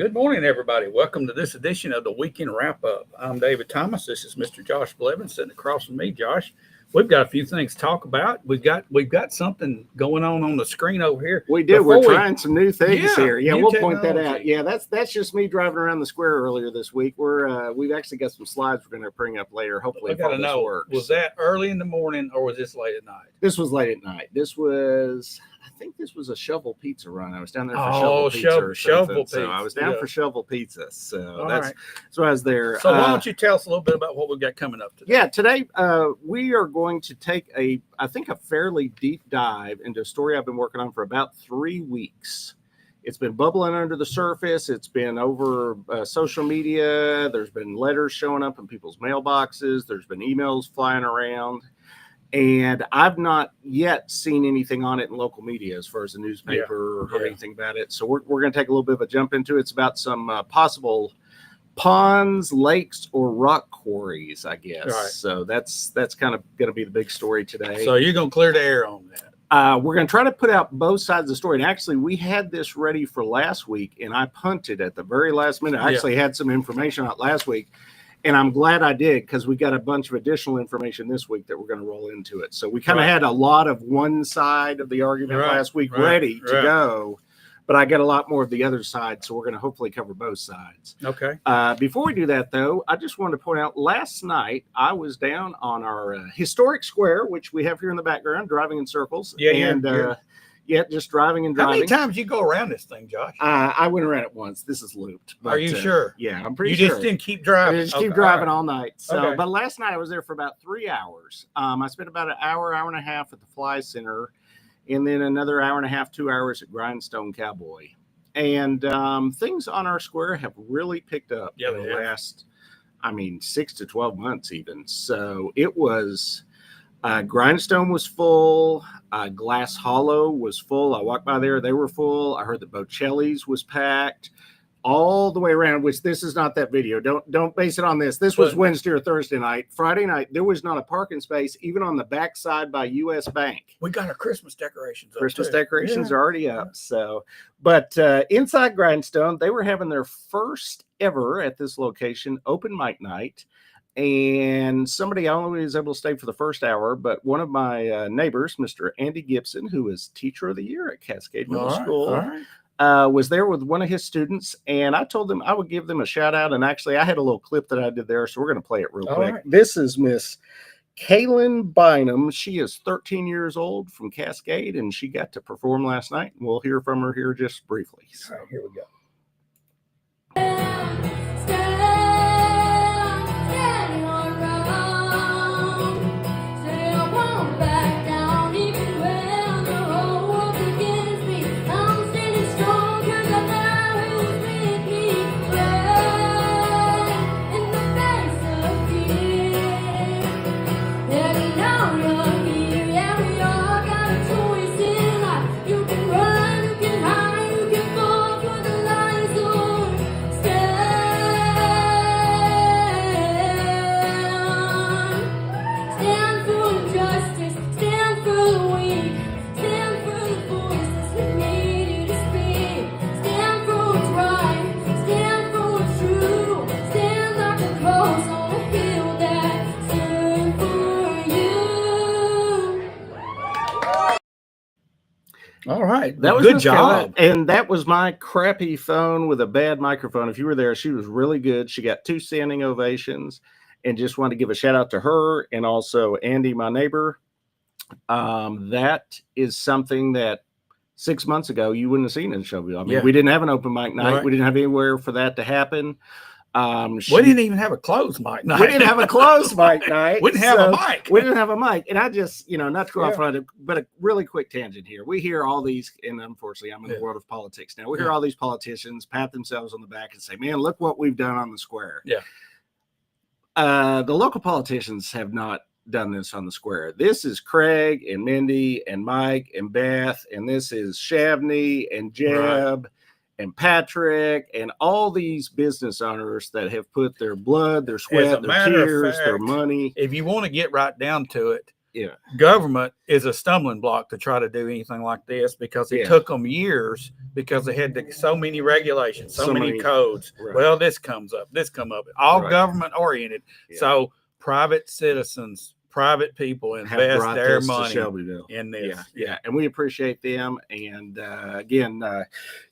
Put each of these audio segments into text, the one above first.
Good morning, everybody. Welcome to this edition of the Weekend Wrap Up. I'm David Thomas. This is Mr. Josh Blevins sitting across from me. Josh, we've got a few things to talk about. We've got something going on the screen over here. We do. We're trying some new things here. Yeah, new we'll point that out. technology. Yeah, that's just me driving around the square earlier this week. We've actually got some slides we're going to bring up later. Hopefully, I if all gotta this know, works. was that early in the morning or was this late at night? This was late at night. I think this was a shovel pizza run. I was down there for Oh, shovel pizza. or shovel something. pizza. So I was down Yeah. for shovel pizza. So All that's right. why I was there. So why don't you tell us a little bit about what we've got coming up today? Yeah, today we are going to take a fairly deep dive into a story I've been working on for about 3 weeks. It's been bubbling under the surface. It's been over social media. There's been letters showing up in people's mailboxes. There's been emails flying around. And I've not yet seen anything on it in local media as far as the newspaper or heard anything about it. So we're going to take a little bit of a jump into it. It's about some possible ponds, lakes, or rock quarries, I guess. Right. So that's kind of going to be the big story today. So you're going to clear the air on that. We're going to try to put out both sides of the story. And actually, we had this ready for last week, and I punted at the very last minute. I actually had some information out last week, and I'm glad I did because we got a bunch of additional information this week that we're going to roll into it. So we kind of had a lot of one side of the argument last week ready to go, but I got a lot more of the other side. So we're going to hopefully cover both sides. Okay. Before we do that, though, I just wanted to point out last night I was down on our historic square, which we have here in the background, driving in circles. Just driving and driving. How many times you go around this thing, Josh? I went around it once. This is looped. Are you sure? Yeah, I'm pretty sure. You sure. just didn't keep driving. I just keep driving all night. So, Okay. But last night I was there for about 3 hours. I spent about an hour and a half at the Fly Center, and then another hour and a half, 2 hours at Grindstone Cowboy. And things on our square have really picked up in the last, 6 to 12 months even. So it was... Grindstone was full. Glass Hollow was full. I walked by there. They were full. I heard that Bocelli's was packed all the way around, which this is not that video. Don't base it on this. This was Wednesday or Thursday night. Friday night, there was not a parking space, even on the backside by U.S. Bank. We got our Christmas decorations up. Christmas decorations are already up. So, but inside Grindstone, they were having their first ever at this location open mic night. And somebody I only was able to stay for the first hour, but one of my neighbors, Mr. Andy Gibson, who is Teacher of the Year at Cascade Middle School, was there with one of his students. And I told them I would give them a shout out. And actually, I had a little clip that I did there. So we're going to play it real quick. Right. This is Miss Kaylin Bynum. She is 13 years old from Cascade, and she got to perform last night. We'll hear from her here just briefly. So here we go. All right. That was good job. And that was my crappy phone with a bad microphone. If you were there, she was really good. She got 2 standing ovations, and just wanted to give a shout out to her and also Andy, my neighbor. That is something that 6 months ago you wouldn't have seen in Shelbyville. We didn't have an open mic night. Right. We didn't have anywhere for that to happen. We didn't even have a closed mic night. We didn't have a closed mic night. We didn't have a mic. We didn't have a mic. And I just, not to go off on it, but a really quick tangent here. We hear all these, and unfortunately, I'm in the world of politics now. We hear all these politicians pat themselves on the back and say, man, look what we've done on the square. Yeah. The local politicians have not done this on the square. This is Craig and Mindy and Mike and Beth, and this is Shavney and Jeb. Right. And Patrick and all these business owners that have put their blood, their sweat, their tears, their money. If you want to get right down to it, Yeah. Government is a stumbling block to try to do anything like this because it Yeah. took them years because they had so many regulations, so many codes. Right. Well, this comes up, all Right. government oriented. Yeah. So private citizens, private people have invest brought their this to money Shelbyville. in this. Yeah. And we appreciate them. And again,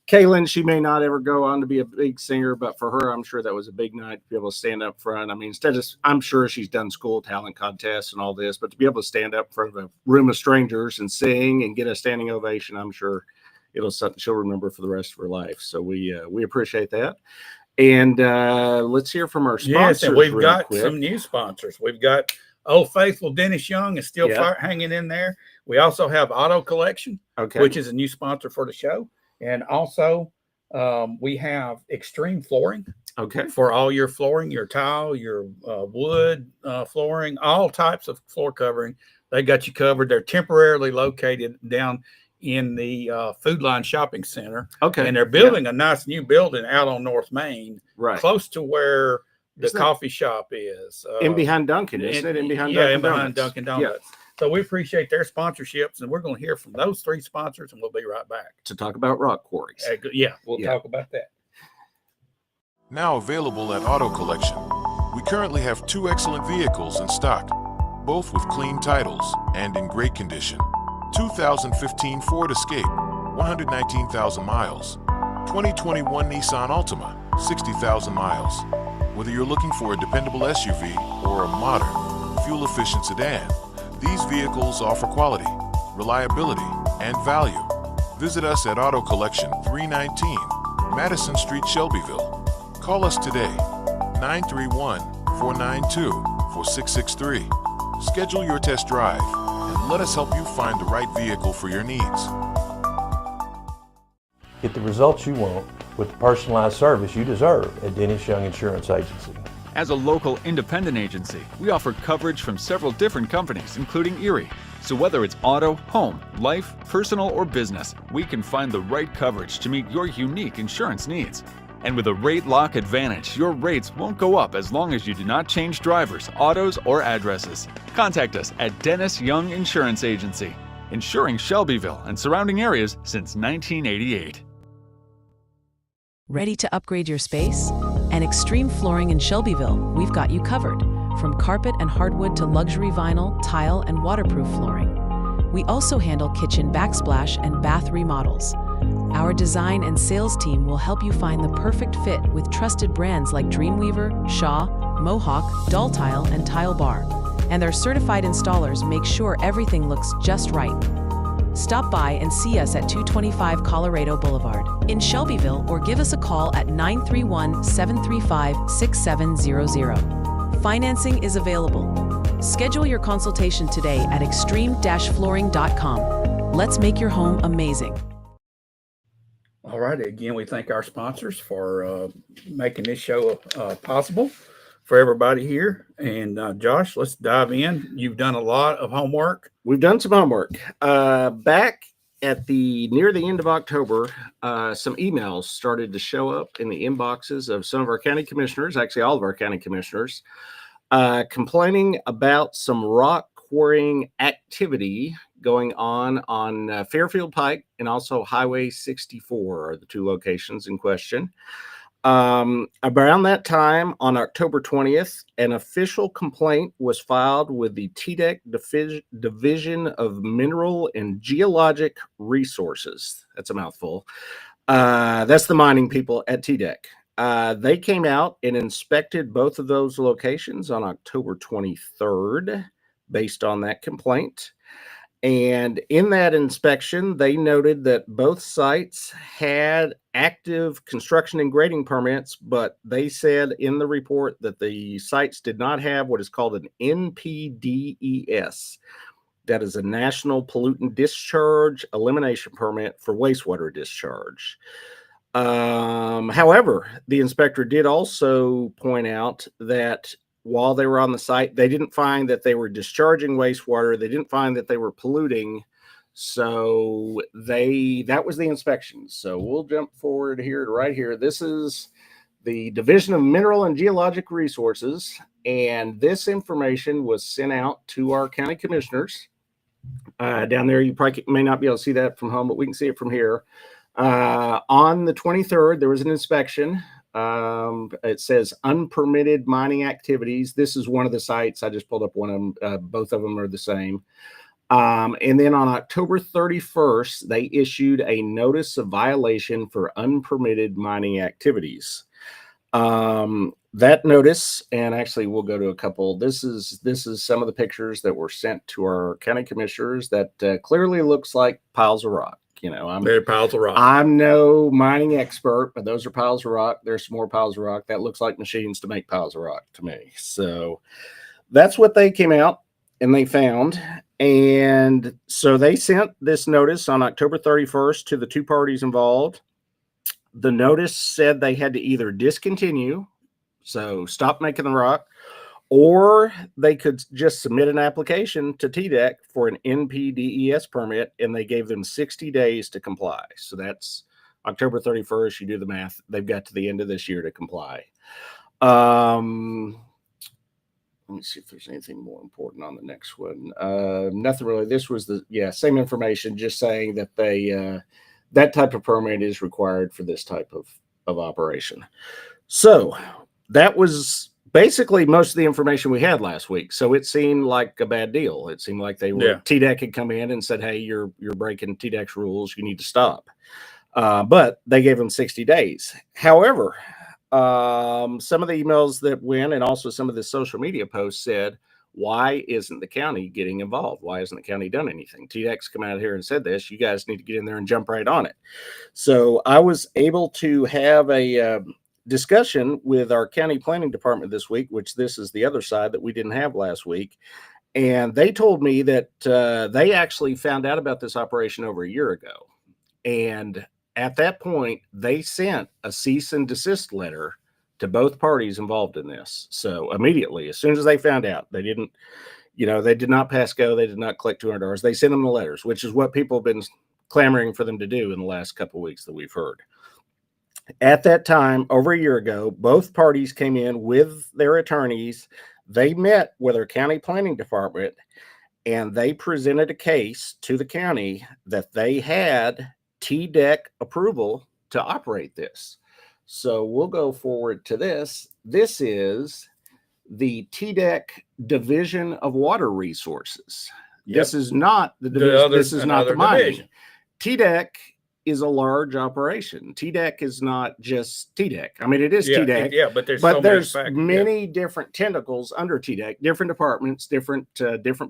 Kaylin, she may not ever go on to be a big singer, but for her, I'm sure that was a big night to be able to stand up front. I mean, I'm sure she's done school talent contests and all this, but to be able to stand up in front of a room of strangers and sing and get a standing ovation, I'm sure it'll something she'll remember for the rest of her life. So we appreciate that. And let's hear from our sponsors. Yes, and we've real got quick. some new sponsors. We've got Old Faithful Dennis Young is still hanging in there. We also have Auto Collection, which is a new sponsor for the show. And also we have Extreme Flooring. For all your flooring, your tile, your wood flooring, all types of floor covering. They got you covered. They're temporarily located down in the Food Line Shopping Center. And they're building a nice new building out on North Main, close to where the coffee shop is. In behind Dunkin', isn't it? In behind Dunkin' Donuts. So we appreciate their sponsorships, and we're going to hear from those three sponsors, and we'll be right back. To talk about rock quarries. We'll talk about that. Now available at Auto Collection, we currently have 2 excellent vehicles in stock, both with clean titles and in great condition. 2015 Ford Escape, 119,000 miles. 2021 Nissan Altima, 60,000 miles. Whether you're looking for a dependable SUV or a modern, fuel-efficient sedan, these vehicles offer quality, reliability, and value. Visit us at Auto Collection 319, Madison Street, Shelbyville. Call us today, 931-492-4663. Schedule your test drive and let us help you find the right vehicle for your needs. Get the results you want with the personalized service you deserve at Dennis Young Insurance Agency. As a local independent agency, we offer coverage from several different companies, including Erie. So whether it's auto, home, life, personal, or business, we can find the right coverage to meet your unique insurance needs. And with a rate lock advantage, your rates won't go up as long as you do not change drivers, autos, or addresses. Contact us at Dennis Young Insurance Agency, insuring Shelbyville and surrounding areas since 1988. Ready to upgrade your space? At Extreme Flooring in Shelbyville, we've got you covered. From carpet and hardwood to luxury vinyl, tile, and waterproof flooring. We also handle kitchen backsplash and bath remodels. Our design and sales team will help you find the perfect fit with trusted brands like Dreamweaver, Shaw, Mohawk, Dull Tile, and Tile Bar. And their certified installers make sure everything looks just right. Stop by and see us at 225 Colorado Boulevard in Shelbyville or give us a call at 931-735-6700. Financing is available. Schedule your consultation today at extreme-flooring.com. Let's make your home amazing. All right. Again, we thank our sponsors for making this show possible for everybody here. And Josh, let's dive in. You've done a lot of homework. We've done some homework. Back at near the end of October, some emails started to show up in the inboxes of some of our county commissioners, actually all of our county commissioners, complaining about some rock quarrying activity going on Fairfield Pike and also Highway 64 are the two locations in question. Around that time, on October 20th, an official complaint was filed with the TDEC Division of Mineral and Geologic Resources. That's a mouthful. That's the mining people at TDEC. They came out and inspected both of those locations on October 23rd based on that complaint. And in that inspection, they noted that both sites had active construction and grading permits, but they said in the report that the sites did not have what is called an NPDES. That is a National Pollutant Discharge Elimination Permit for wastewater discharge. However, the inspector did also point out that while they were on the site, they didn't find that they were discharging wastewater. They didn't find that they were polluting. So that was the inspection. So we'll jump forward here to right here. This is the Division of Mineral and Geologic Resources, and this information was sent out to our county commissioners. Down there, you probably may not be able to see that from home, but we can see it from here. On the 23rd, there was an inspection. It says unpermitted mining activities. This is one of the sites. I just pulled up one of them. Both of them are the same. And then on October 31st, they issued a notice of violation for unpermitted mining activities. That notice, and actually we'll go to a couple. This is some of the pictures that were sent to our county commissioners that clearly looks like piles of rock. You know, Very piles of rock. I'm no mining expert, but those are piles of rock. There's some more piles of rock. That looks like machines to make piles of rock to me. So that's what they came out and they found. And so they sent this notice on October 31st to the two parties involved. The notice said they had to either discontinue, so stop making the rock, or they could just submit an application to TDEC for an NPDES permit, and they gave them 60 days to comply. So that's October 31st. You do the math. They've got to the end of this year to comply. Let me see if there's anything more important on the next one. Nothing really. This was same information, just saying that they that type of permit is required for this type of operation. So that was basically most of the information we had last week. So it seemed like a bad deal. It seemed like TDEC had come in and said, hey, you're breaking TDEC's rules. You need to stop. But they gave them 60 days. However, some of the emails that went and also some of the social media posts said, why isn't the county getting involved? Why hasn't the county done anything? TDEC's come out here and said this. You guys need to get in there and jump right on it. So I was able to have a discussion with our county planning department this week, which this is the other side that we didn't have last week. And they told me that they actually found out about this operation over a year ago. And at that point, they sent a cease and desist letter to both parties involved in this. So immediately, as soon as they found out, they did not pass go. They did not collect $200. They sent them the letters, which is what people have been clamoring for them to do in the last couple of weeks that we've heard. At that time, over a year ago, both parties came in with their attorneys. They met with our county planning department, and they presented a case to the county that they had TDEC approval to operate this. So we'll go forward to this. This is the TDEC Division of Water Resources. Yep. This is not the division. This is not the mining. division. TDEC is a large operation. TDEC is not just TDEC. I mean, it is TDEC. But there's there's so many different tentacles under TDEC, different departments, different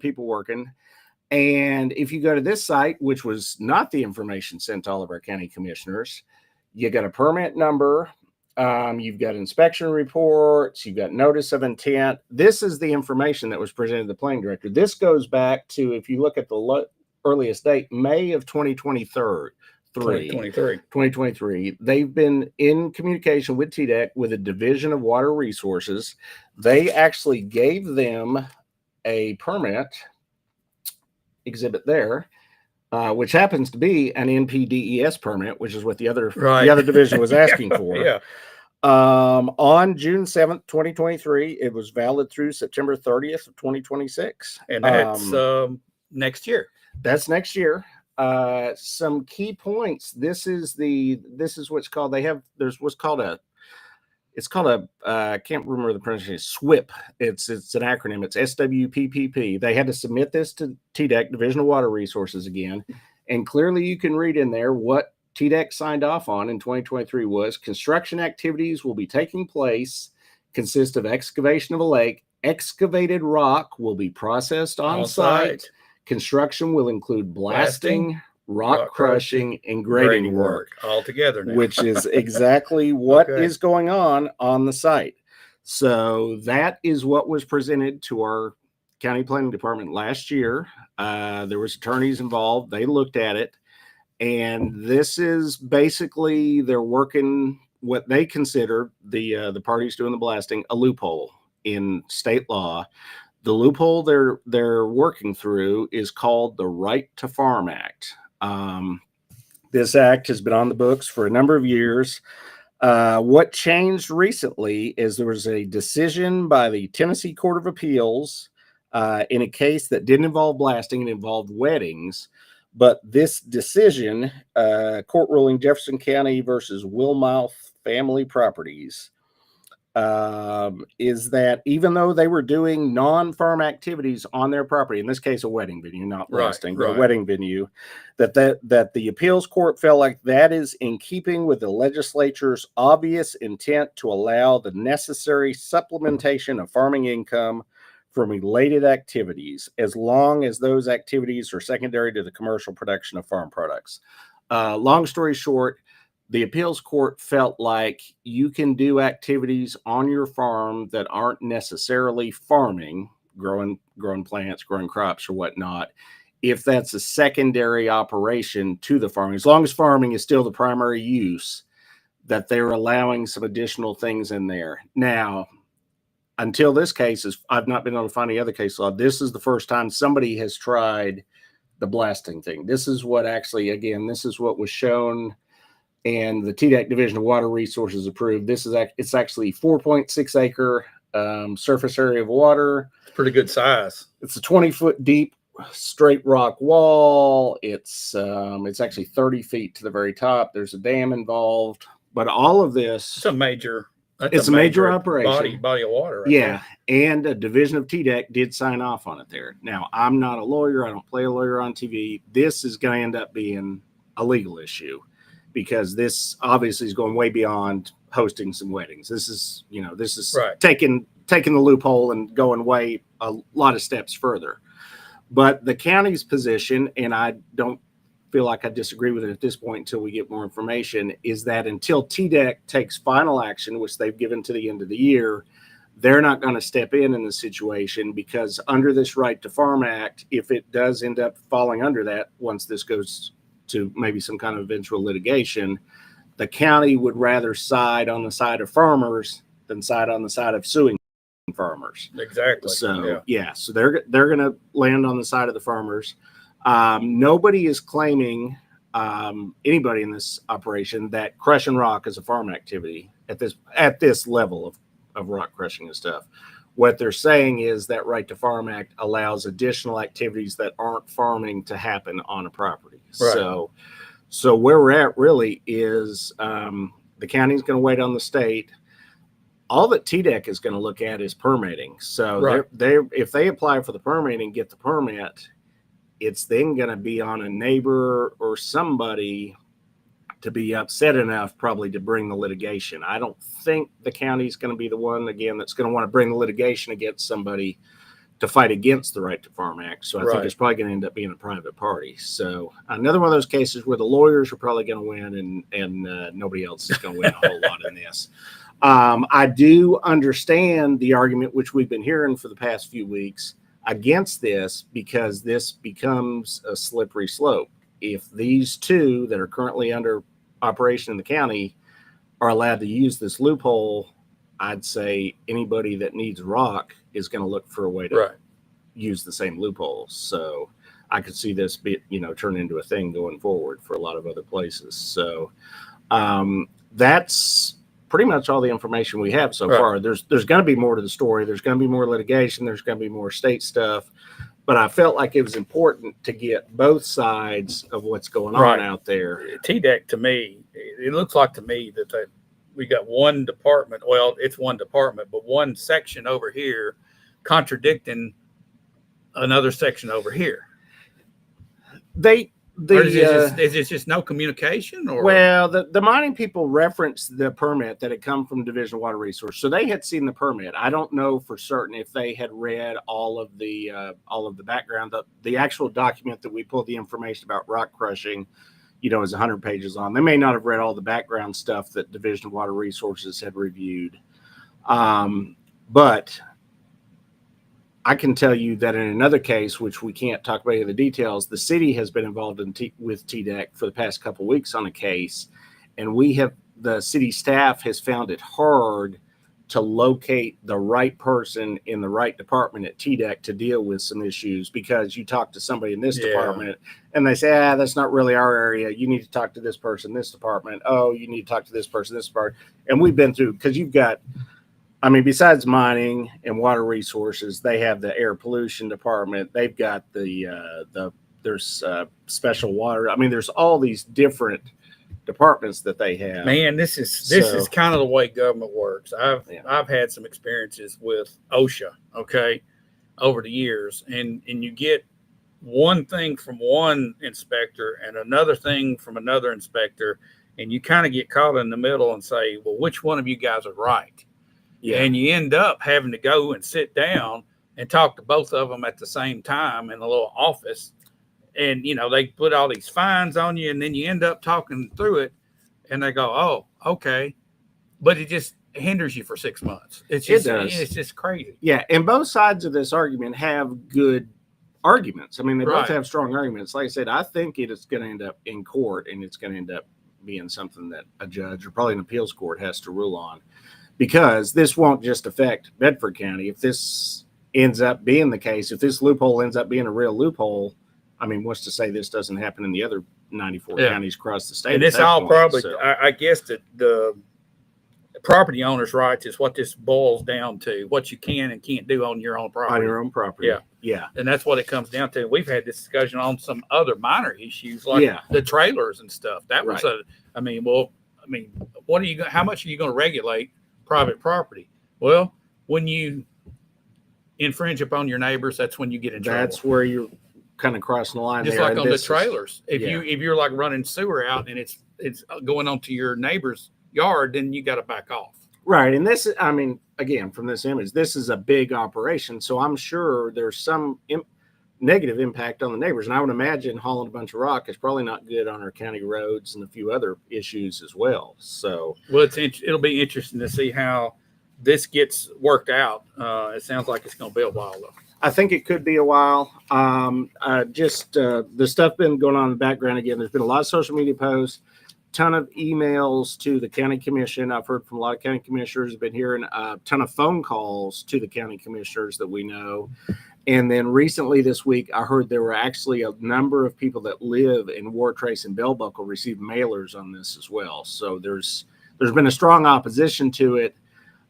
people working. And if you go to this site, which was not the information sent to all of our county commissioners, you got a permit number, you've got inspection reports, you've got notice of intent. This is the information that was presented to the planning director. This goes back to, if you look at the earliest date, May of 2023. They've been in communication with TDEC, with a Division of Water Resources. They actually gave them a permit exhibit there, which happens to be an NPDES permit, which is what the other division was asking for. On June 7th, 2023, it was valid through September 30th of 2026. And that's next year. That's next year. Some key points. This is what's called, I can't remember the pronunciation, SWIP. It's an acronym. It's SWPPP. They had to submit this to TDEC, Division of Water Resources again. And clearly you can read in there what TDEC signed off on in 2023 was construction activities will be taking place, consist of excavation of a lake, excavated rock will be processed on site. Construction will include blasting, rock crushing, and grading work all together now. which is exactly what is going on the site. So that is what was presented to our county planning department last year. There was attorneys involved. They looked at it, and this is basically they're working what they consider the parties doing the blasting a loophole in state law. The loophole they're working through is called the Right to Farm Act. This act has been on the books for a number of years. What changed recently is there was a decision by the Tennessee Court of Appeals in a case that didn't involve blasting, it involved weddings. But this decision, court ruling Jefferson County versus Wilmouth Family Properties, is that even though they were doing non-farm activities on their property, in this case a wedding venue, not blasting, but a wedding venue, that the appeals court felt like that is in keeping with the legislature's obvious intent to allow the necessary supplementation of farming income from related activities, as long as those activities are secondary to the commercial production of farm products. Long story short, the appeals court felt like you can do activities on your farm that aren't necessarily farming, growing plants, growing crops or whatnot, if that's a secondary operation to the farming, as long as farming is still the primary use, that they're allowing some additional things in there. Now, until this case I've not been able to find any other case law. This is the first time somebody has tried the blasting thing. This is what this is what was shown and the TDEC Division of Water Resources approved. It's actually 4.6 acre surface area of water. It's pretty good size. It's a 20-foot deep straight rock wall. It's actually 30 feet to the very top. There's a dam involved, but all of this, It's a major operation. Body of water. Right Yeah. And a division of TDEC did sign off on it there. Now, I'm not a lawyer. I don't play a lawyer on TV. This is going to end up being a legal issue because this obviously is going way beyond hosting some weddings. This is Right. taking the loophole and going way a lot of steps further. But the county's position, and I don't feel like I disagree with it at this point until we get more information, is that until TDEC takes final action, which they've given to the end of the year, they're not going to step in the situation, because under this Right to Farm Act, if it does end up falling under that, once this goes to maybe some kind of eventual litigation, the county would rather side on the side of farmers than side on the side of suing farmers. Exactly. So so they're going to land on the side of the farmers. Nobody is claiming, anybody in this operation, that crushing rock is a farm activity at this level of rock crushing and stuff. What they're saying is that Right to Farm Act allows additional activities that aren't farming to happen on a property. Right. So where we're at really is the county's going to wait on the state. All that TDEC is going to look at is permitting. So if they apply for the permit and get the permit, it's then going to be on a neighbor or somebody to be upset enough probably to bring the litigation. I don't think the county's going to be the one, again, that's going to want to bring the litigation against somebody to fight against the Right to Farm Act. So I think it's probably going to end up being a private party. So another one of those cases where the lawyers are probably going to win and nobody else is going to win a whole lot in this. I do understand the argument, which we've been hearing for the past few weeks, against this, because this becomes a slippery slope. If these two that are currently under operation in the county are allowed to use this loophole, I'd say anybody that needs rock is going to look for a way to use the same loophole. So I could see this turn into a thing going forward for a lot of other places. So that's pretty much all the information we have so far. There's going to be more to the story. There's going to be more litigation. There's going to be more state stuff. But I felt like it was important to get both sides of what's going on out there. TDEC, to me, it looks like to me that we got one department. Well, it's one department, but one section over here contradicting another section over here. Is it just no communication? Or well, the mining people referenced the permit that had come from Division of Water Resources, so they had seen the permit. I don't know for certain if they had read all of the background. The actual document that we pulled the information about rock crushing, is 100 pages long. They may not have read all the background stuff that Division of Water Resources had reviewed, but I can tell you that in another case, which we can't talk about any of the details, the city has been involved with TDEC for the past couple of weeks on a case, and the city staff has found it hard to locate the right person in the right department at TDEC to deal with some issues, because you talk to somebody in this Yeah. department and they say, that's not really our area. You need to talk to this person, this department. Oh, you need to talk to this person, this department. And we've been through, because you've got, I mean, besides mining and water resources, they have the air pollution department. They've got there's special water. I mean, there's all these different departments that they have. Man, this is So- kind of the way government works. Yeah. I've had some experiences with OSHA, okay, over the years, and you get one thing from one inspector and another thing from another inspector, and you kind of get caught in the middle and say, well, which one of you guys are right? Yeah. And you end up having to go and sit down and talk to both of them at the same time in a little office. And, you know, they put all these fines on you, and then you end up talking through it, and they go, oh, okay. But it just hinders you for 6 months. It's just, does. it's just crazy. Yeah, and both sides of this argument have good arguments. I mean, they Right. both have strong arguments. Like I said, I think it is going to end up in court, and it's going to end up being something that a judge or probably an appeals court has to rule on, because this won't just affect Bedford County. If this ends up being the case, if this loophole ends up being a real loophole, I mean, what's to say this doesn't happen in the other 94 Yeah. counties across the state? And at it's that all point, probably, so. I guess that the property owner's rights is what this boils down to, what you can and can't do on your own property. On your own property. Yeah. Yeah. And that's what it comes down to. We've had this discussion on some other minor issues like Yeah. the trailers and stuff. That was Right. what are you how much are you going to regulate private property? Well, when you infringe upon your neighbors, that's when you get in trouble. That's where you're kind of crossing the line Just there. like and on the this is- trailers. If yeah. you're like running sewer out and it's going onto your neighbor's yard, then you got to back off. Right. And this, I mean, again, from this image, this is a big operation. So I'm sure there's some negative impact on the neighbors. And I would imagine hauling a bunch of rock is probably not good on our county roads and a few other issues as well. So, Well, it'll be interesting to see how this gets worked out. It sounds like it's going to be a while though. I think it could be a while. The stuff been going on in the background again. There's been a lot of social media posts, ton of emails to the county commission. I've heard from a lot of county commissioners. Been hearing a ton of phone calls to the county commissioners that we know. And then recently this week, I heard there were actually a number of people that live in Wartrace and Bell Buckle received mailers on this as well. So there's been a strong opposition to it.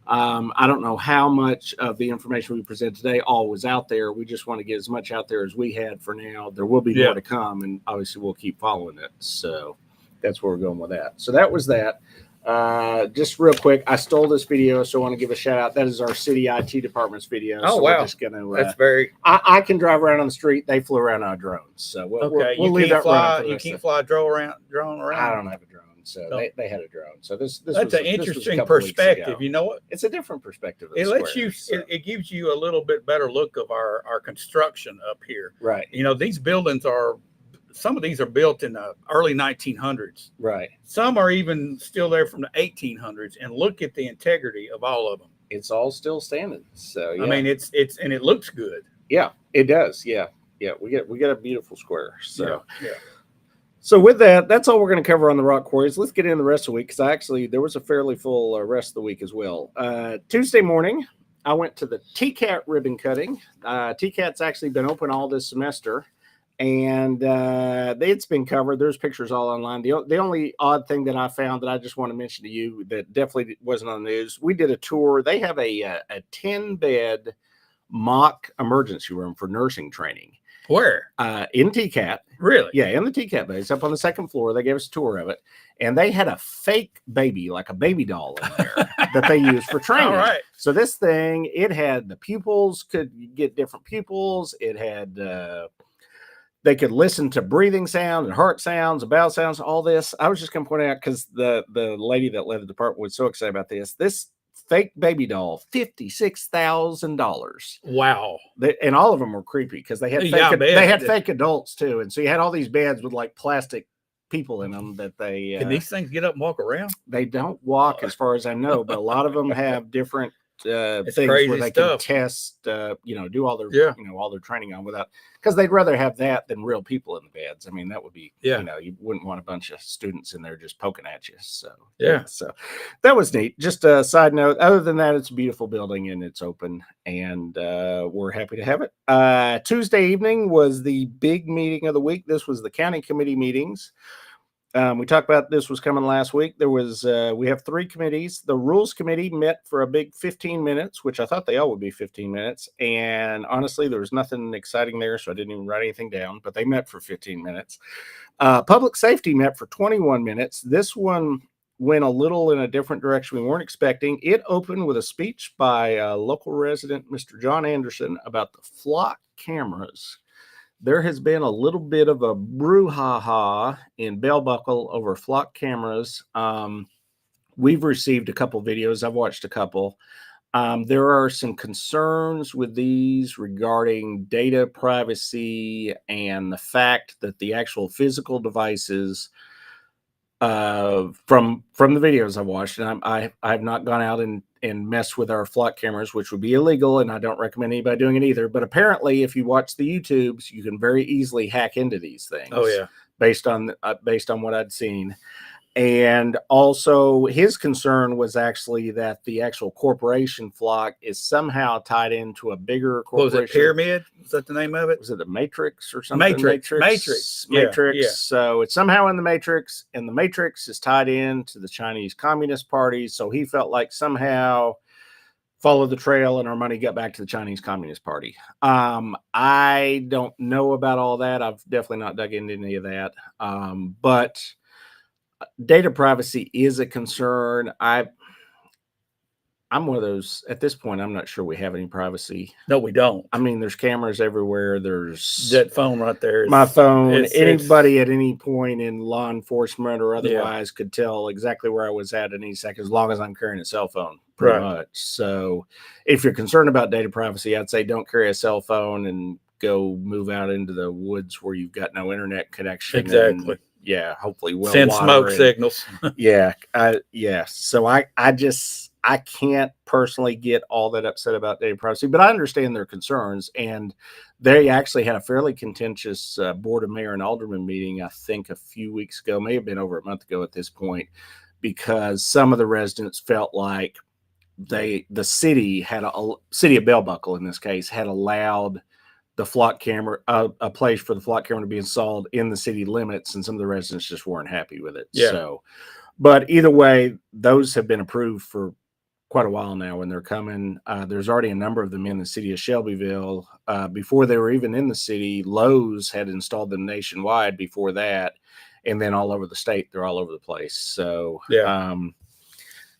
I don't know how much of the information we present today all was out there. We just want to get as much out there as we had for now. There will be Yeah. more to come, and obviously we'll keep following it. So that's where we're going with that. So that was that. Just real quick, I stole this video, so I want to give a shout out. That is our city IT department's video. Oh, so wow. We're just gonna, That's very I can drive around on the street. They flew around on a drone. So we'll okay. leave that running for You this can't stuff. fly drone around. I don't have a drone. So No. they had a drone. So this That's was an this was a interesting couple weeks perspective. ago. You know what? It's a different perspective. Of It the lets square, you. so. It gives you a little bit better look of our construction up here. Right, You know, these buildings are. Some of these are built in the early 1900s. right. Some are even still there from the 1800s. And look at the integrity of all of them. It's all still standing. So yeah. I mean, it's and it looks good. yeah, it does. Yeah, yeah. We get a beautiful square. So. yeah. So with that, that's all we're going to cover on the rock quarries. Let's get into the rest of the week, because there was a fairly full rest of the week as well. Tuesday morning, I went to the TCAT ribbon cutting. TCAT's actually been open all this semester, and it's been covered. There's pictures all online. The only odd thing that I found that I just want to mention to you that definitely wasn't on the news, we did a tour. They have a 10-bed mock emergency room for nursing training Where? in TCAT. Really? Yeah, in the TCAT base up on the second floor. They gave us a tour of it, and they had a fake baby, like a baby doll in there that they used for training. All right. So this thing, it had the pupils, could get different pupils. It had, they could listen to breathing sounds and heart sounds, and bowel sounds, all this. I was just going to point out, because the lady that led the department was so excited about this fake baby doll, $56,000. Wow. And all of them were creepy, because they had Yeah, I bet. they had fake adults too, and so you had all these beds with like plastic people in them that Can these things get up and walk around? they don't walk as far as I know, but a lot of them have different things crazy where they stuff. can test, do all their, Yeah. all their training on without, because they'd rather have that than real people in the beds. I mean, that would be, Yeah. you wouldn't want a bunch of students in there just poking at you. So, Yeah. so that was neat. Just a side note. Other than that, it's a beautiful building and it's open, and we're happy to have it. Tuesday evening was the big meeting of the week. This was the county committee meetings. We talked about this was coming last week. There was we have 3 committees. The rules committee met for a big 15 minutes, which I thought they all would be 15 minutes. And honestly, there was nothing exciting there, so I didn't even write anything down, but they met for 15 minutes. Public safety met for 21 minutes. This one went a little in a different direction we weren't expecting. It opened with a speech by a local resident, Mr. John Anderson, about the flock cameras. There has been a little bit of a brouhaha in Bell Buckle over flock cameras. We've received a couple videos. I've watched a couple. There are some concerns with these regarding data privacy and the fact that the actual physical devices, from the videos I've watched, and I have not gone out and messed with our flock cameras, which would be illegal, and I don't recommend anybody doing it either. But apparently, if you watch the YouTubes, you can very easily hack into these things. Oh yeah. Based on what I'd seen. And also his concern was actually that the actual corporation flock is somehow tied into a bigger What was corporation. it, Pyramid? Was that the name of it? Was it the Matrix or something? Matrix. Yeah, Matrix. yeah. So it's somehow in the Matrix, and the Matrix is tied into the Chinese Communist Party. So he felt like somehow followed the trail and our money got back to the Chinese Communist Party. I don't know about all that. I've definitely not dug into any of that. But data privacy is a concern. I'm one of those, at this point, I'm not sure we have any privacy. No, we don't. I mean, there's cameras everywhere. There's That phone right there. my phone. it's- Anybody at any point in law enforcement or otherwise could tell exactly where I was at any second, as long as I'm carrying a cell phone, pretty Right. much. So if you're concerned about data privacy, I'd say don't carry a cell phone and go move out into the woods where you've got no internet connection. Exactly. And, yeah, hopefully well Send water smoke and- signals. yeah. So I can't personally get all that upset about data privacy, but I understand their concerns. And they actually had a fairly contentious board of mayor and alderman meeting, I think a few weeks ago, may have been over a month ago at this point, because some of the residents felt like the city of Bell Buckle in this case had allowed the flock camera, a place for the flock camera to be installed in the city limits, and some of the residents just weren't happy with it. Yeah. So, but either way, those have been approved for quite a while now, and they're coming. There's already a number of them in the city of Shelbyville. Before they were even in the city, Lowe's had installed them nationwide before that, and then all over the state. They're all over the place. So, Yeah.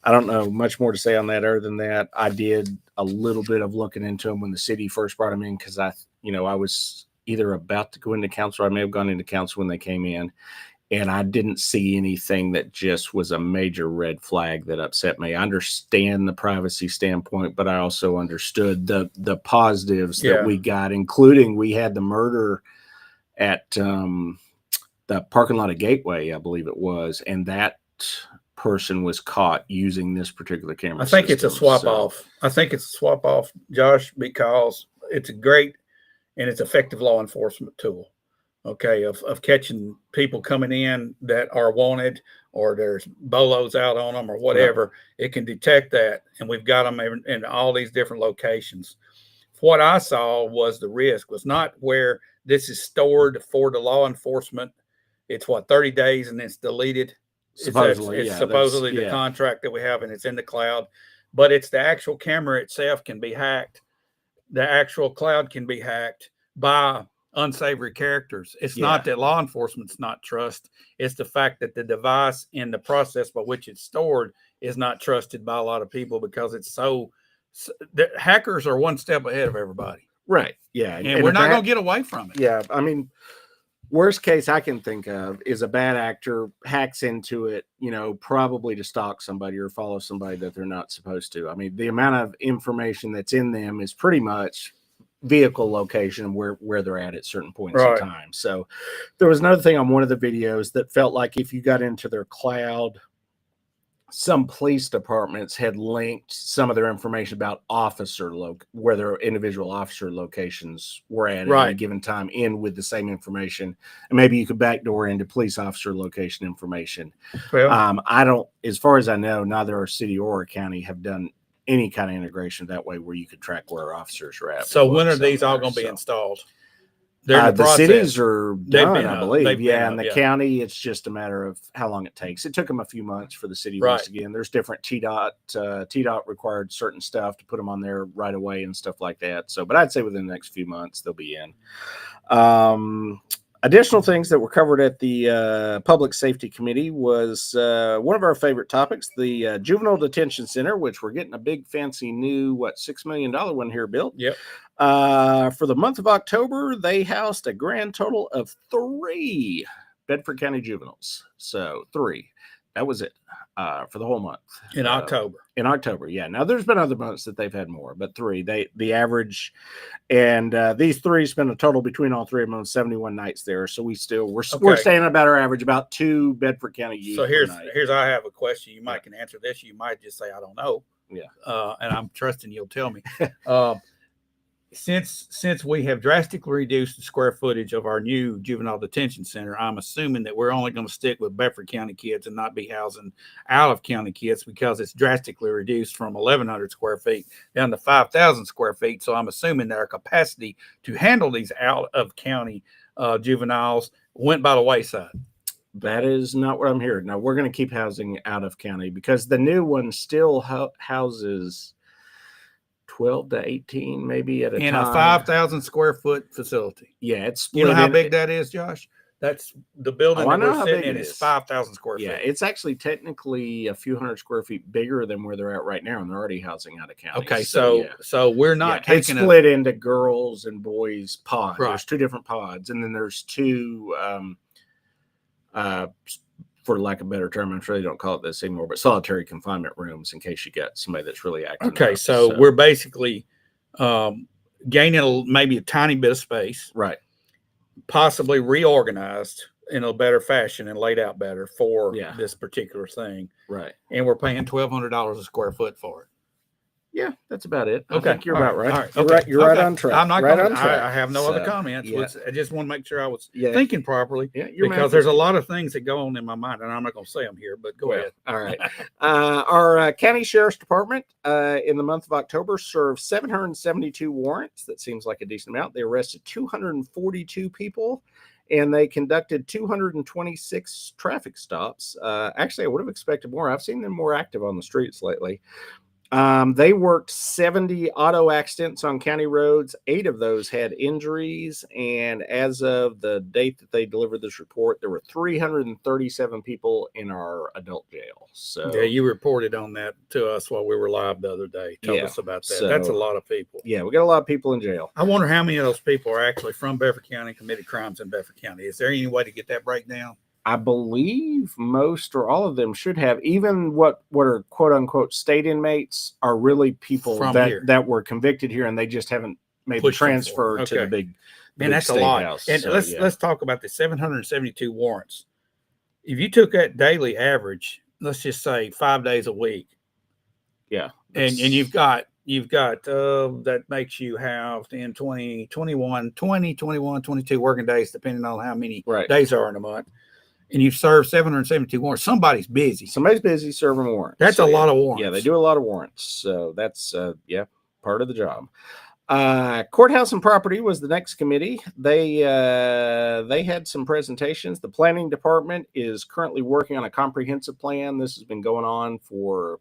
I don't know much more to say on that other than that. I did a little bit of looking into them when the city first brought them in, because I was either about to go into council, or I may have gone into council when they came in, and I didn't see anything that just was a major red flag that upset me. I understand the privacy standpoint, but I also understood the positives Yeah. that we got, including we had the murder at the parking lot of Gateway, I believe it was, and that person was caught using this particular camera. I think it's a system. swap So, off. I think it's a swap off, Josh, because it's a great and it's effective law enforcement tool. Okay, of catching people coming in that are wanted, or there's bolos out on them or whatever. It can detect that, and we've got them in all these different locations. What I saw was the risk was not where this is stored for the law enforcement. It's 30 days and it's deleted. Supposedly, It's supposedly the contract that we have, and it's in the cloud, but it's the actual camera itself can be hacked. The actual cloud can be hacked by unsavory characters. It's not that law enforcement's not trust. It's the fact that the device and the process by which it's stored is not trusted by a lot of people, because it's the hackers are one step ahead of everybody. Right. Yeah. And we're not going to get away from it. Yeah. I mean, worst case I can think of is a bad actor hacks into it, probably to stalk somebody or follow somebody that they're not supposed to. I mean, the amount of information that's in them is pretty much vehicle location where they're at certain points in time. So there was another thing on one of the videos that felt like if you got into their cloud, some police departments had linked some of their information about where their individual officer locations were at any Right. given time in with the same information. And maybe you could backdoor into police officer location information. Well, I don't, as far as I know, neither our city or our county have done any kind of integration that way where you could track where our officers are at. so with when are what's on these all there, going to be so. installed? They're in the The process. cities are They've done, been I up. believe. They've been Yeah, up, and the yeah. county, it's just a matter of how long it takes. It took them a few months for the city Right. ones to get in. There's different TDOT. TDOT required certain stuff to put them on there right away and stuff like that. So, but I'd say within the next few months they'll be in. Additional things that were covered at the Public Safety Committee was one of our favorite topics, the Juvenile Detention Center, which we're getting a big fancy new, $6 million one here built. Yep. For the month of October, they housed a grand total of 3 Bedford County juveniles. So 3. That was it for the whole month. In October. In October, yeah. Now there's been other months that they've had more, but 3. The average, and these 3 spent a total between all 3 of them 71 nights there. So we're Okay. staying about our average, about 2 Bedford County youth. So per night. here's I have a question. You might can answer this. You might just say I don't know. Yeah. And I'm trusting you'll tell me. Since we have drastically reduced the square footage of our new juvenile detention center, I'm assuming that we're only going to stick with Bedford County kids and not be housing out of county kids because it's drastically reduced from 1,100 square feet down to 5,000 square feet. So I'm assuming that our capacity to handle these out of county juveniles went by the wayside. That is not what I'm hearing. Now we're going to keep housing out of county because the new one still houses 12 to 18 maybe at a In time. a 5,000 square foot facility. Yeah, it's You know split how in- big that is, Josh? That's the building Oh, I that know we're how sitting big in it is is. 5,000 square Yeah, feet. it's actually technically a few hundred square feet bigger than where they're at right now, and they're already housing out of county. Okay, yeah. so we're not Yeah, it's taking split into girls and boys pods. Right. There's 2 different pods, and then there's 2 for lack of a better term, I'm sure they don't call it this anymore, but solitary confinement rooms in case you got somebody that's really acting Okay, up. so we're basically gaining maybe a tiny bit of space, right. possibly reorganized in a better fashion and laid out better for Yeah. this particular thing. Right. And we're paying $1,200 a square foot for it. Yeah, that's about it. I Okay, think you're all about right. all right. You're okay, right. You're right okay. on track. I'm not right gonna, on track. I have no other So, comments. Yeah. I just want to make sure I was Yeah. thinking properly Yeah, you're because there's a lot of things that go on in my mind, and I'm not going to say them here. But go ahead. All right. Our county sheriff's department in the month of October served 772 warrants. That seems like a decent amount. They arrested 242 people, and they conducted 226 traffic stops. Actually, I would have expected more. I've seen them more active on the streets lately. They worked 70 auto accidents on county roads. 8 of those had injuries. And as of the date that they delivered this report, there were 337 people in our adult jail. So Yeah, you reported on that to us while we were live the other day. Tell Yeah, us about that. so- That's a lot of people. yeah, we got a lot of people in jail. I wonder how many of those people are actually from Bedford County, committed crimes in Bedford County. Is there any way to get that breakdown? I believe most or all of them should have. Even what are quote unquote state inmates are really people From here. that were convicted here and they just haven't made Pushed the them transfer forward. to the Okay. big. Man, big that's a state lot. house. And So, let's talk about the 772 warrants. If you took that daily average, let's just say 5 days a week, yeah, and you've got that makes you have 10, 20, 21, 22 working days, depending on how many right. days are in a month. And you've served 772 warrants. Somebody's busy. Somebody's busy serving warrants. That's So, a yeah. lot of warrants. Yeah, they do a lot of warrants. So that's part of the job. Courthouse and property was the next committee. They had some presentations. The planning department is currently working on a comprehensive plan. This has been going on for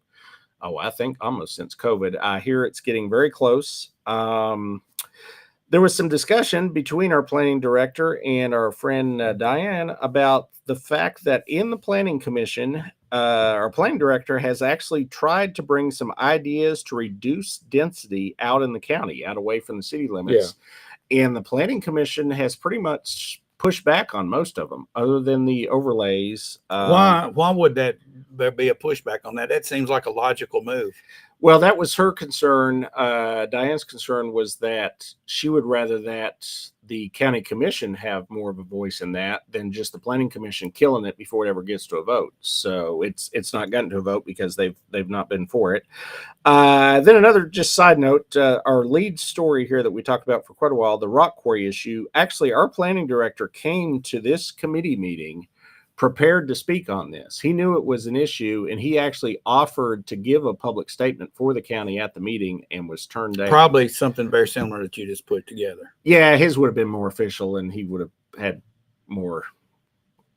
I think almost since COVID. I hear it's getting very close. There was some discussion between our planning director and our friend Diane about the fact that in the planning commission, our planning director has actually tried to bring some ideas to reduce density out in the county, out away from the city limits. And the planning commission has pretty much pushed back on most of them, other than the overlays. Why would there be a pushback on that? That seems like a logical move. Well, that was her concern. Diane's concern was that she would rather that the county commission have more of a voice in that than just the planning commission killing it before it ever gets to a vote. So it's not gotten to a vote because they've not been for it. Then another just side note, our lead story here that we talked about for quite a while, the rock quarry issue. Actually, our planning director came to this committee meeting prepared to speak on this. He knew it was an issue, and he actually offered to give a public statement for the county at the meeting and was turned down. Probably something very similar that you just put together. Yeah, his would have been more official, and he would have had more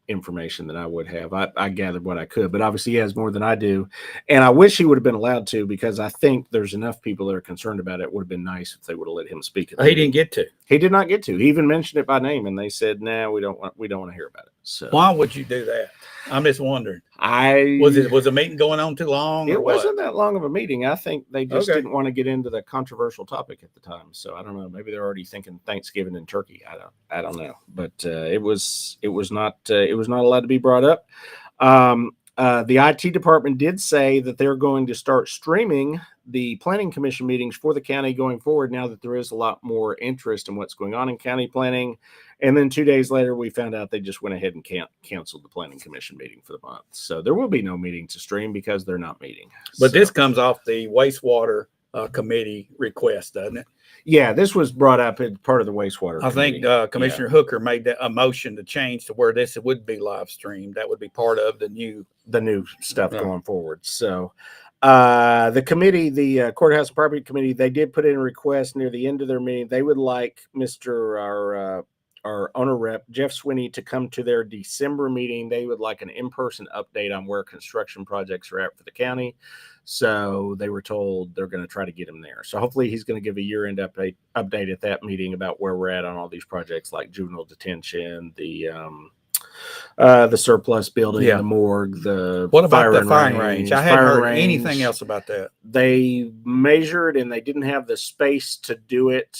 information than I would have. I gathered what I could, but obviously he has more than I do. And I wish he would have been allowed to, because I think there's enough people that are concerned about it. It would have been nice if they would have let him speak. He didn't get to. He did not get to. He even mentioned it by name, and they said, "No, we don't want to hear about it." So Why would you do that? I'm just wondering. Was the meeting going on too long? It or what? wasn't that long of a meeting. I think they just Okay. didn't want to get into the controversial topic at the time. So I don't know. Maybe they're already thinking Thanksgiving and turkey. I don't know. But it was not allowed to be brought up. The IT department did say that they're going to start streaming the planning commission meetings for the county going forward, now that there is a lot more interest in what's going on in county planning. And then 2 days later, we found out they just went ahead and canceled the planning commission meeting for the month. So there will be no meeting to stream because they're not meeting. But So, this comes off the wastewater committee request, doesn't it? yeah, this was brought up as part of the wastewater. I think committee. Commissioner Hooker made a motion to change to where this would be live streamed. That would be part of the new. The new stuff Yeah. going forward. So the committee, the courthouse and property committee, they did put in a request near the end of their meeting. They would like our owner rep, Jeff Swinney, to come to their December meeting. They would like an in-person update on where construction projects are at for the county. So they were told they're going to try to get him there. So hopefully he's going to give a year-end update at that meeting about where we're at on all these projects, like juvenile detention, the surplus building, Yeah. the morgue, the What about the firing range? I haven't heard anything range. else about that. They measured and they didn't have the space to do it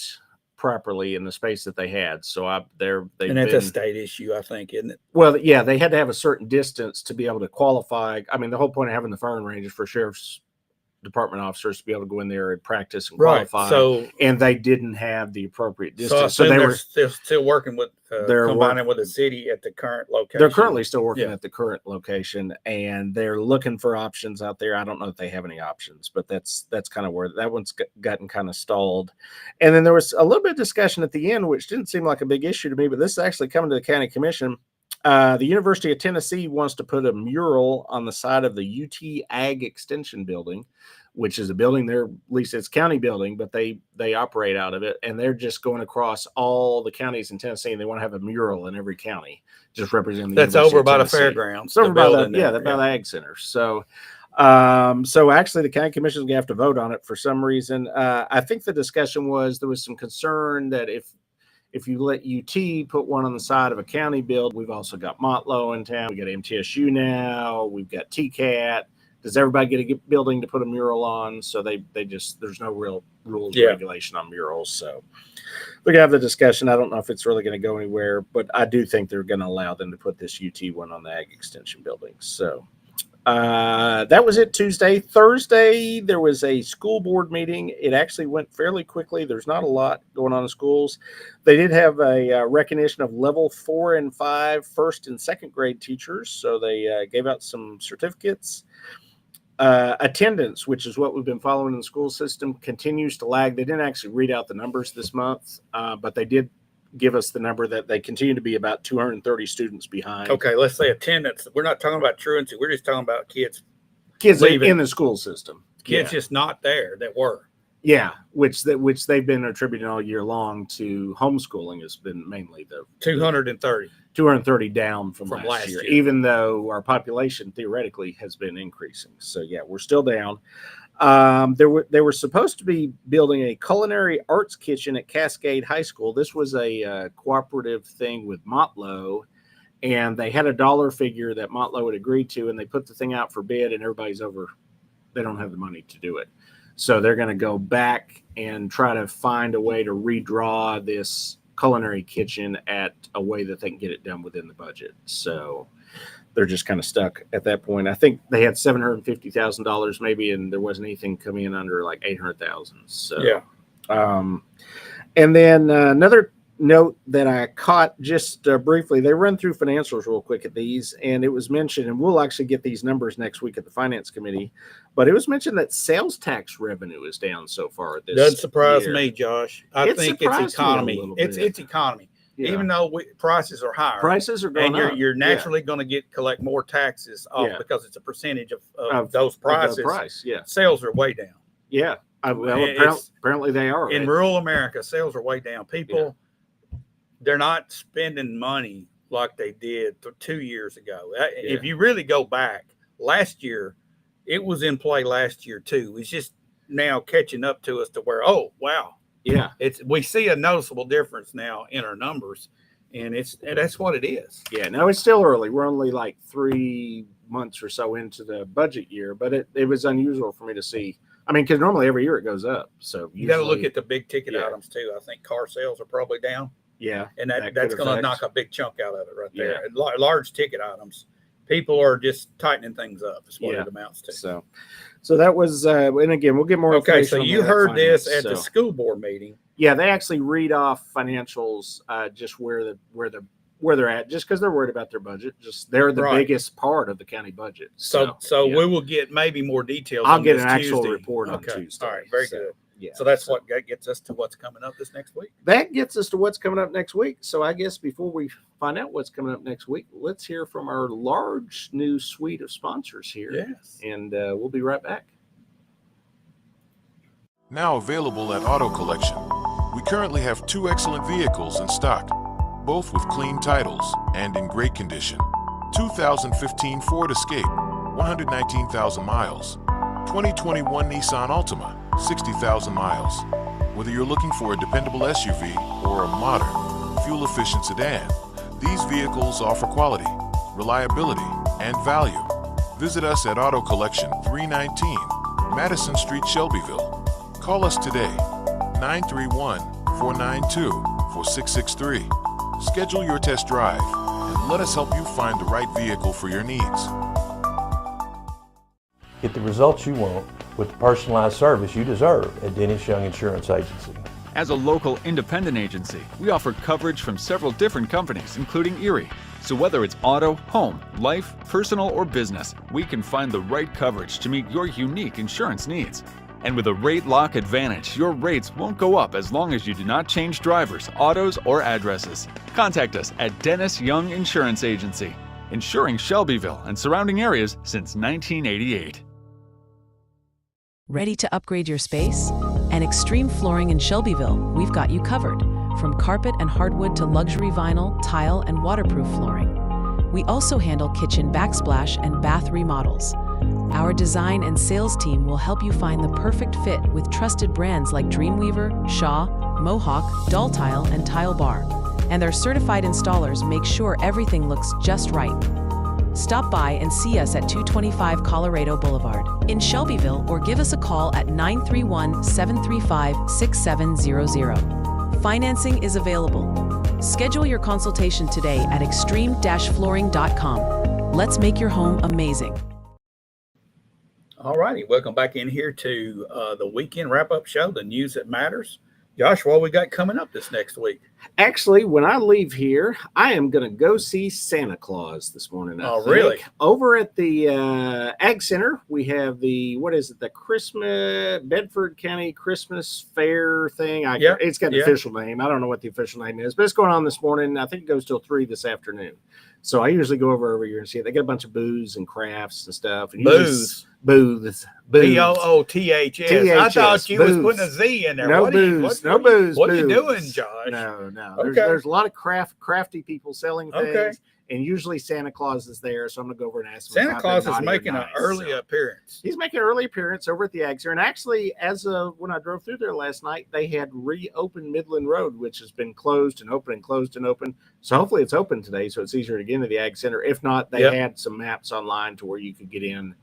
properly in the space that they had. So they've And that's a been, state issue, I think, isn't it? well, yeah, they had to have a certain distance to be able to qualify. I mean, the whole point of having the firing range is for sheriff's department officers to be able to go in there and practice and qualify. So, And they didn't have the appropriate so I distance. So assume they they're were still working with They're combining with the city at the current location. They're currently still working Yeah. at the current location, and they're looking for options out there. I don't know if they have any options, but that's kind of where that one's gotten kind of stalled. And then there was a little bit of discussion at the end, which didn't seem like a big issue to me, but this is actually coming to the county commission. The University of Tennessee wants to put a mural on the side of the UT Ag Extension building, which is a building there, at least it's county building, but they operate out of it, and they're just going across all the counties in Tennessee, and they want to have a mural in every county, just representing the That's University over of by the Tennessee. fairgrounds. It's over the by building the, yeah, there. by the Ag Center. So, so actually the county commission is gonna have to vote on it for some reason. I think the discussion was there was some concern that if you let UT put one on the side of a county build, we've also got Motlow in town. We got MTSU now. We've got TCAT. Does everybody get a building to put a mural on? So they just, there's no real rules Yeah. or regulation on murals. So we're gonna have the discussion. I don't know if it's really going to go anywhere, but I do think they're going to allow them to put this UT one on the Ag Extension building. So that was it Tuesday. Thursday, there was a school board meeting. It actually went fairly quickly. There's not a lot going on in schools. They did have a recognition of level 4 and 5 first and second grade teachers. So they gave out some certificates. Attendance, which is what we've been following in the school system, continues to lag. They didn't actually read out the numbers this month, but they did give us the number that they continue to be about 230 students behind. Okay, let's say attendance. We're not talking about truancy. We're just talking about kids Kids leaving. in the school system. Kids just not there that were. Yeah, which they've been attributing all year long to homeschooling has been mainly the 230. 230 down from From last last year, year. even though our population theoretically has been increasing. So yeah, we're still down. They were supposed to be building a culinary arts kitchen at Cascade High School. This was a cooperative thing with Motlow, and they had a dollar figure that Motlow had agreed to, and they put the thing out for bid, and everybody's over. They don't have the money to do it. So they're going to go back and try to find a way to redraw this culinary kitchen at a way that they can get it done within the budget. So they're just kind of stuck at that point. I think they had $750,000 maybe, and there wasn't anything coming in under like 800,000. So Yeah. And then another note that I caught just briefly, they run through financials real quick at these, and it was mentioned, and we'll actually get these numbers next week at the finance committee, but it was mentioned that sales tax revenue is down so far this Doesn't surprise year. me, Josh. I It think surprised it's me a economy. little It's bit. economy. Yeah. Even though prices are higher, Prices are going and up. you're naturally going to collect more taxes off Yeah. because it's a percentage of Of- those Of the prices. price. Yeah. Sales are way down. Yeah. Well, It's- apparently they are. In right? rural America, sales are way down. People, they're not spending money like they did 2 years ago. If you really go back, last year, it was in play last year too. It's just now catching up to us to where, oh wow, Yeah. we see a noticeable difference now in our numbers, and that's what it is. Yeah. No, it's still early. We're only like 3 months or so into the budget year, but it was unusual for me to see. I mean, because normally every year it goes up. So You got to look usually- at the big ticket Yeah. items too. I think car sales are probably down, yeah. and That that's could going to affect. knock a big chunk out of it right there. Yeah. Large ticket items, people are just tightening things up. Is what Yeah. it amounts to. So that was, and again, we'll get more. Okay, so information on you that heard this finance, at the so- school board meeting. Yeah, they actually read off financials, just where they're at, just because they're worried about their budget. Just they're the Right. biggest part of the county budget. So yeah. we will get maybe more details. I'll on get this an actual Tuesday. report on Okay. Tuesday. All right, very So, good. Yeah. So that's what gets us to what's coming up this next week. That gets us to what's coming up next week. So I guess before we find out what's coming up next week, let's hear from our large new suite of sponsors here. Yes. And we'll be right back. Now available at Auto Collection, we currently have 2 excellent vehicles in stock, both with clean titles and in great condition. 2015 Ford Escape, 119,000 miles. 2021 Nissan Altima, 60,000 miles. Whether you're looking for a dependable SUV or a modern, fuel-efficient sedan, these vehicles offer quality, reliability, and value. Visit us at Auto Collection 319, Madison Street, Shelbyville. Call us today, 931-492-4663. Schedule your test drive and let us help you find the right vehicle for your needs. Get the results you want with the personalized service you deserve at Dennis Young Insurance Agency. As a local independent agency, we offer coverage from several different companies, including Erie. So whether it's auto, home, life, personal, or business, we can find the right coverage to meet your unique insurance needs. And with a rate lock advantage, your rates won't go up as long as you do not change drivers, autos, or addresses. Contact us at Dennis Young Insurance Agency, insuring Shelbyville and surrounding areas since 1988. Ready to upgrade your space? At Extreme Flooring in Shelbyville, we've got you covered. From carpet and hardwood to luxury vinyl, tile, and waterproof flooring. We also handle kitchen backsplash and bath remodels. Our design and sales team will help you find the perfect fit with trusted brands like Dreamweaver, Shaw, Mohawk, Dull Tile, and Tile Bar. And their certified installers make sure everything looks just right. Stop by and see us at 225 Colorado Boulevard in Shelbyville or give us a call at 931-735-6700. Financing is available. Schedule your consultation today at extreme-flooring.com. Let's make your home amazing. All righty, welcome back in here to the weekend wrap-up show, the news that matters. Josh, what we got coming up this next week? Actually, when I leave here, I am going to go see Santa Claus this morning. I think. Really? Over at the Ag Center, we have the Christmas Bedford County Christmas Fair thing. Yeah, It's got an yeah. official name. I don't know what the official name is, but it's going on this morning. I think it goes till 3 this afternoon. So I usually go over every year and see it. They got a bunch of booze and crafts and stuff. And usually Booze. Booths. Booths. I thought you was booths. putting a Z in there. No What are you- booze. what- No booze. What are you booze. doing, Josh? No. Okay. There's a lot of crafty people selling things. Okay. And usually Santa Claus is there. So I'm going to go over and ask him. Santa if I've Claus been is naughty or making an nice. early So appearance. he's making an early appearance over at the Ag Center. And actually, as of when I drove through there last night, they had reopened Midland Road, which has been closed and open and closed and open. So hopefully it's open today. So it's easier to get into the Ag Center. If not, they Yep. had some maps online to where you could get in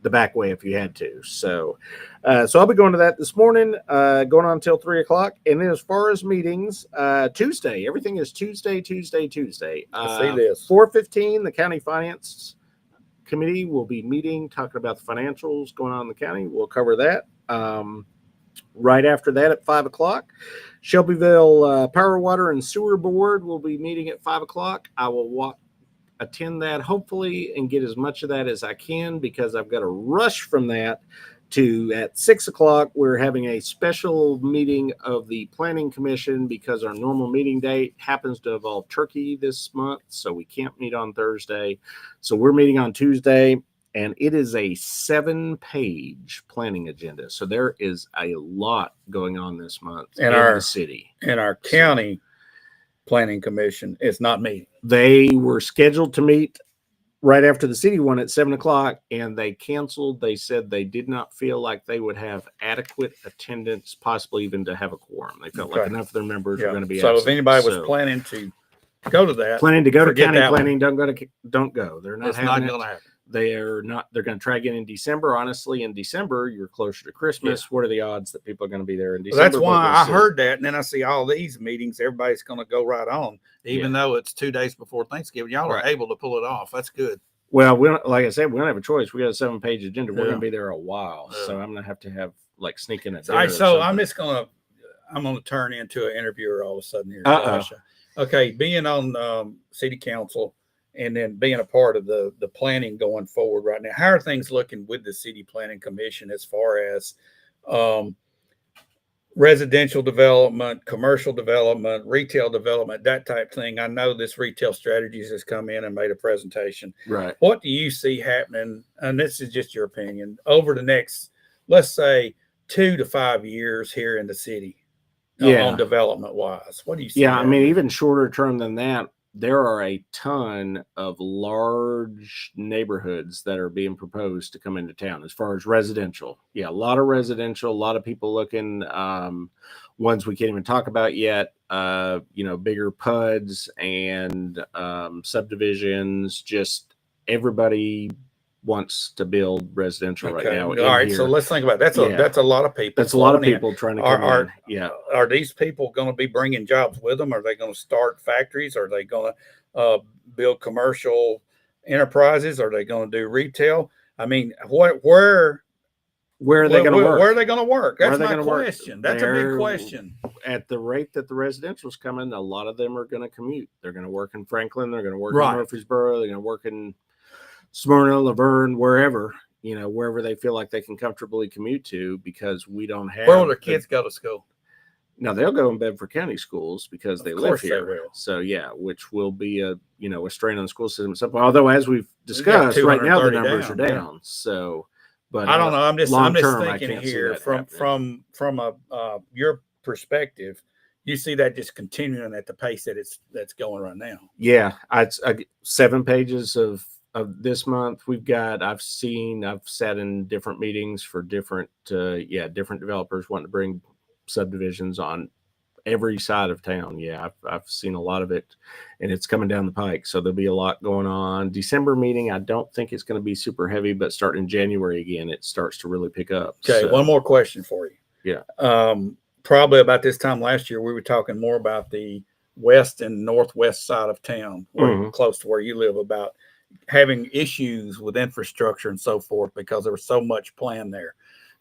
the back way if you had to. So I'll be going to that this morning, going on until 3:00. And then as far as meetings, Tuesday, everything is Tuesday. I see this. 4:15, the county finance Committee will be meeting, talking about the financials going on in the county. We'll cover that. Right after that at 5 o'clock, Shelbyville Power, Water, and Sewer Board will be meeting at 5 o'clock. I will attend that hopefully and get as much of that as I can, because I've got to rush from that to at 6 o'clock. We're having a special meeting of the Planning Commission because our normal meeting date happens to involve turkey this month, so we can't meet on Thursday. So we're meeting on Tuesday, and it is a 7-page planning agenda. So there is a lot going on this month And in our the city. And our county planning commission is not meeting. They were scheduled to meet right after the city one at 7 o'clock, and they canceled. They said they did not feel like they would have adequate attendance, possibly even to have a quorum. They felt like Okay. enough of their members were going to be So absent. if anybody was So, planning to go to that, planning to go to forget county that one. planning, don't go. They're not it's not having going it. to happen. They're going to try again in December. Honestly, in December, you're closer to Christmas. What are the odds that people are going to be there in Well, December? that's But why we'll I see. heard that, and then I see all these meetings. Everybody's going to go right on, even though it's 2 days before Thanksgiving. Y'all Right. are able to pull it off. That's good. Well, we don't, like I said, we don't have a choice. We got a 7-page agenda. We're Yeah. going to be there a while, Yeah. so I'm going to have like sneak in a All dinner. right, or so I'm something. just I'm gonna turn into an interviewer all of a sudden here. Uh-oh. Josh. Okay, being on city council and then being a part of the planning going forward right now, how are things looking with the city planning commission as far as residential development, commercial development, retail development, that type thing? I know this retail strategies has come in and made a presentation. Right. What do you see happening? And this is just your opinion over the next, let's say, 2 to 5 years here in the city. Yeah. On development wise, what do you see? Yeah, I mean, happening? even shorter term than that, there are a ton of large neighborhoods that are being proposed to come into town as far as residential. Yeah, a lot of residential, a lot of people looking, ones we can't even talk about yet, bigger PUDs and subdivisions. Just everybody wants to build residential right now. All in right, so here. let's think about it. Yeah. That's a lot of people. That's a lot of flowing in. people trying to Are- come are- in. Yeah. Are these people going to be bringing jobs with them? Are they going to start factories? Are they going to build commercial enterprises? Are they going to do retail? I mean, where Where are they going to work? Where are they going to work? Where are That's they my gonna work? question. That's a big They're- question. At the rate that the residential's coming, a lot of them are going to commute. They're going to work in Franklin. They're going to work Right. in Murfreesboro. They're going to work in Smyrna, Laverne, wherever, wherever they feel like they can comfortably commute to, because we don't have. Where will their kids go to school? No, they'll go in Bedford County schools because they Of live course they here. will. So yeah, which will be a strain on the school system at some point. Although, as we've got discussed, right now the 230 numbers are down, yeah. down. So, but I don't know. I'm just long term, I thinking can't see here that from a your perspective. You see that just continuing at the pace that that's going right now. Yeah, I 7 pages of this month. I've sat in different meetings for different developers wanting to bring subdivisions on every side of town. Yeah, I've seen a lot of it, and it's coming down the pike. So there'll be a lot going on. December meeting, I don't think it's going to be super heavy, but starting in January again, it starts to really pick up. Okay, So, one more question for you. Yeah. Probably about this time last year, we were talking more about the west and northwest side of town, Mhm. close to where you live, about having issues with infrastructure and so forth because there was so much planned there.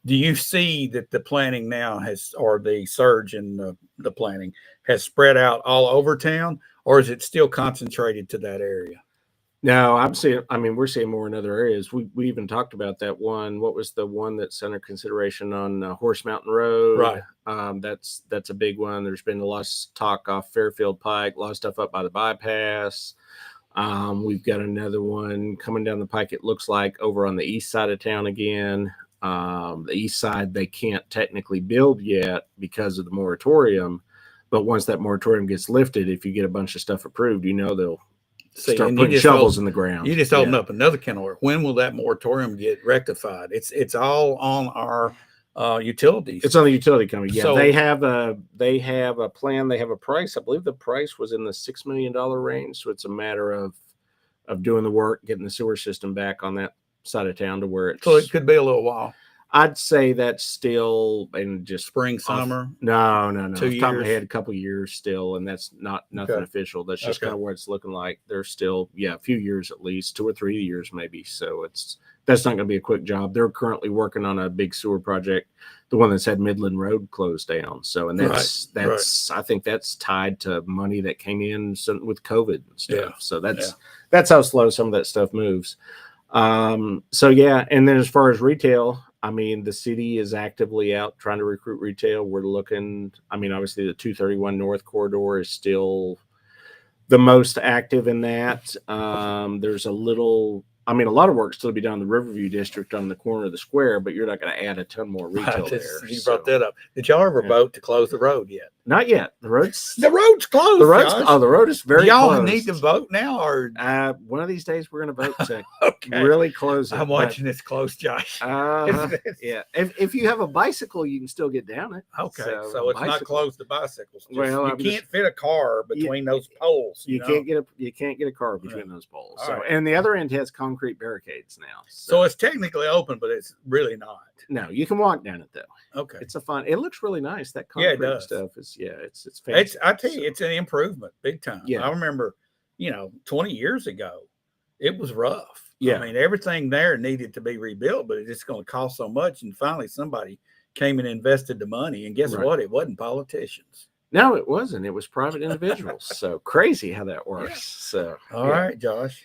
Do you see that the planning now or the surge in the planning has spread out all over town, or is it still concentrated to that area? No, we're seeing more in other areas. We even talked about that one. What was the one that's under consideration on Horse Mountain Road? Right. That's a big one. There's been a lot of talk off Fairfield Pike, a lot of stuff up by the bypass. We've got another one coming down the pike, it looks like, over on the east side of town again. The east side, they can't technically build yet because of the moratorium. But once that moratorium gets lifted, if you get a bunch of stuff approved, they'll start and putting shovels in the ground. You just open Yeah. up another can of worms. When will that moratorium get rectified? It's all on our utilities. It's on the utility company. Yeah, So- they have a plan. They have a price. I believe the price was in the $6 million range. So it's a matter of doing the work, getting the sewer system back on that side of town to where it's. So it could be a little while. I'd say that's still in just Spring, off- summer. No. Off 2 the top of my years? head, a couple years still, and that's nothing Okay. official. That's just Okay. kind of what it's looking like. There's still, a few years at least, 2 or 3 years maybe. So that's not going to be a quick job. They're currently working on a big sewer project, the one that's had Midland Road closed down. So, and that's I think that's tied to money that came in with COVID and stuff. Yeah. So that's how slow some of that stuff moves. So yeah, and then as far as retail, I mean, the city is actively out trying to recruit retail. We're looking, I mean, obviously the 231 North corridor is still the most active in that. There's a lot of work still to be done in the Riverview district on the corner of the square, but you're not going to add a ton more retail there. You brought that up. Did y'all ever vote to close the road yet? Not yet. The road's road's closed. the road's Josh. the road is very y'all closed. need to vote now, or One of these days we're going to vote to okay? really close it. I'm watching this close, Josh. Yeah. If you have a bicycle, you can still get down it. Okay, so it's not bicycle- closed to bicycles. Well, you I'm can't just- fit a car between those poles. You know? can't get a car between those poles. All So, right. and the other end has concrete barricades now. So it's technically open, but it's really not. no, you can walk down it though. Okay, It's it looks really nice. That Yeah, it concrete does. stuff is it's fancy. I tell you, it's an improvement, big time. Yeah. I remember, 20 years ago, it was rough. Yeah. I mean, everything there needed to be rebuilt, but it's just going to cost so much. And finally, somebody came and invested the money. And guess Right. what? It wasn't politicians. No, it wasn't. It was private individuals. So crazy how that works. Yeah. So All right, Josh.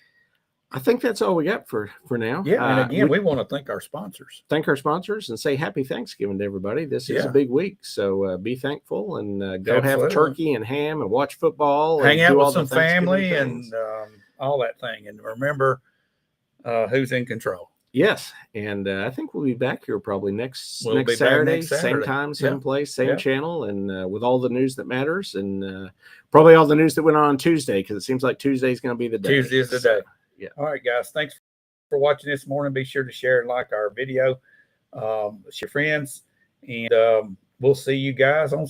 I think that's all we got for now. Yeah, and again, we want to thank our sponsors. thank our sponsors and say happy Thanksgiving to everybody. This is a Yeah. big week, so be thankful and go Absolutely. have turkey and ham and watch football. Hang and out do with all the some family Thanksgiving things. and all that thing. And remember who's in control. Yes, and I think we'll be back here probably next We'll be back Saturday, next same Saturday. time, same Yeah. place, same Yeah. channel, and with all the news that matters, and probably all the news that went on Tuesday because it seems like Tuesday is going to be the day. Tuesday is the So, day. yeah. All right, guys. Thanks for watching this morning. Be sure to share and like our video with your friends. And we'll see you guys on